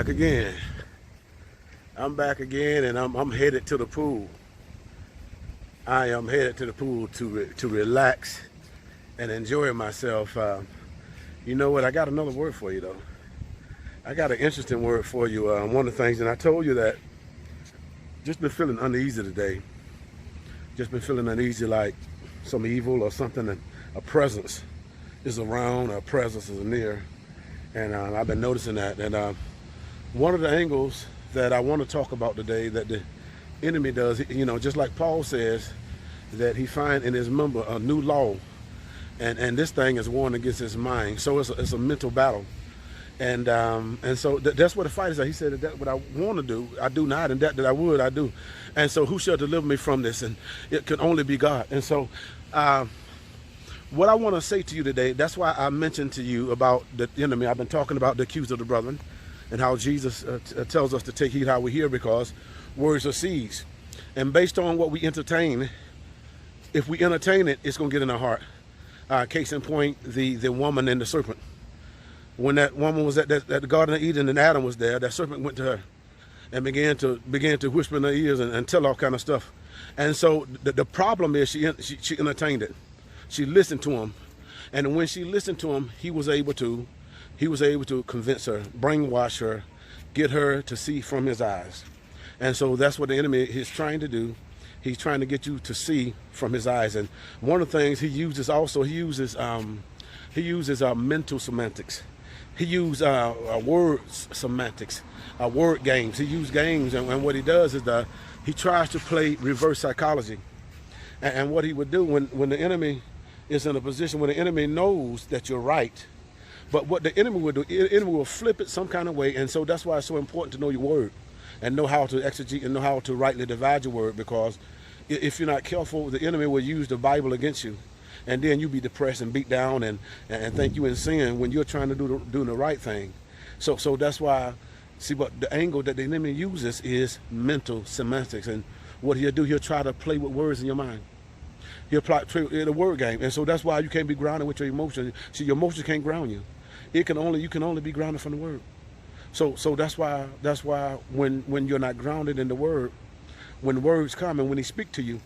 Back again. I'm back again, and I'm headed to the pool. I am headed to the pool to relax and enjoy myself. You know what? I got another word for you, though. I got an interesting word for you. One of the things, and I told you that just been feeling uneasy today. Just been feeling uneasy, like some evil or something, and a presence is around, a presence is near. And I've been noticing that. And one of the angles that I want to talk about today that the enemy does, you know, just like Paul says, that he find in his member a new law, and this thing is warring against his mind. So it's a mental battle, and so that's what the fight is. He said that what I want to do, I do not, and that I would, I do. And so who shall deliver me from this? And it can only be God. And so what I want to say to you today, that's why I mentioned to you about the enemy. I've been talking about the accuser of the brethren, and how Jesus tells us to take heed how we hear, because words are seeds. And based on what we entertain, if we entertain it, it's going to get in our heart. Case in point, the woman and the serpent. When that woman was at the Garden of Eden and Adam was there, that serpent went to her and began to whisper in her ears and tell all kind of stuff. And so the problem is she entertained it. She listened to him, and when she listened to him, he was able to convince her, brainwash her, get her to see from his eyes. And so that's what the enemy is trying to do. He's trying to get you to see from his eyes. And one of the things he uses mental semantics. He uses word semantics, word games. He uses games, and what he does is he tries to play reverse psychology. And what he would do when the enemy is in a position, when the enemy knows that you're right, but what the enemy will do, the enemy will flip it some kind of way. And so that's why it's so important to know your word and know how to exegete and know how to rightly divide your word, because if you're not careful, the enemy will use the Bible against you, and then you be depressed and beat down and think you in sin when you're trying to do the right thing. So that's why, see, what the angle that the enemy uses is mental semantics. And what he'll do, he'll try to play with words in your mind. He'll play the word game. And so that's why you can't be grounded with your emotions. See, your emotions can't ground you. You can only be grounded from the word. So that's why when you're not grounded in the word, when words come and when he speak to you,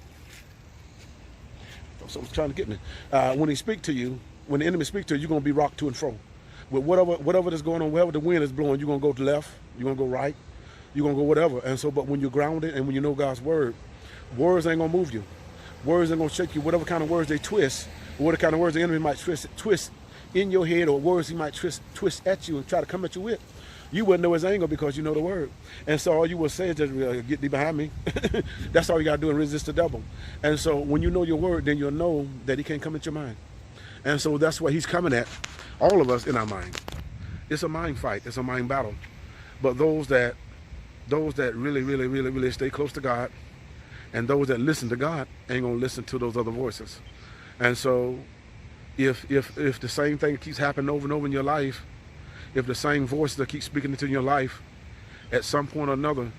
someone's trying to get me. When he speak to you, when the enemy speak to you, you're gonna be rocked to and fro. With whatever that's going on, wherever the wind is blowing, you're gonna go to left, you're gonna go right, you're gonna go whatever. And so, but when you're grounded and when you know God's word, words ain't gonna move you. Words ain't gonna shake you. Whatever kind of words they twist, or whatever kind of words the enemy might twist in your head, or words he might twist at you and try to come at you with, you wouldn't know his angle because you know the word. And so all you will say is just, get thee behind me. That's all you got to do, and resist the devil. And so when you know your word, then you'll know that he can't come at your mind. And so that's what he's coming at all of us in our mind. It's a mind fight. It's a mind battle. But those that really stay close to God, and those that listen to God ain't going to listen to those other voices. And so if the same thing keeps happening over and over in your life, if the same voices that keep speaking into your life, at some point or another,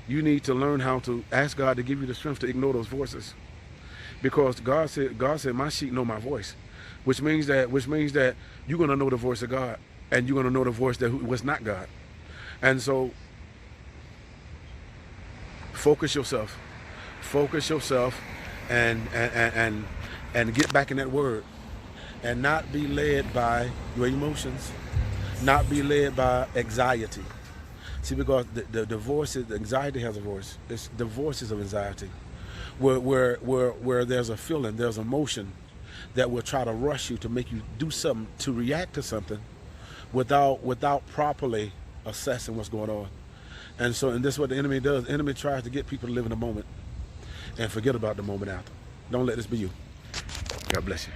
you need to learn how to ask God to give you the strength to ignore those voices. Because God said, my sheep know my voice, which means that you're going to know the voice of God, and you're going to know the voice that was not God. And so focus yourself, and get back in that word, and not be led by your emotions, not be led by anxiety. See, because the voices, the anxiety has a voice. It's the voices of anxiety, where there's a feeling, there's emotion that will try to rush you to make you do something, to react to something, without properly assessing what's going on. And this is what the enemy does. The enemy tries to get people to live in the moment and forget about the moment after. Don't let this be you. God bless you.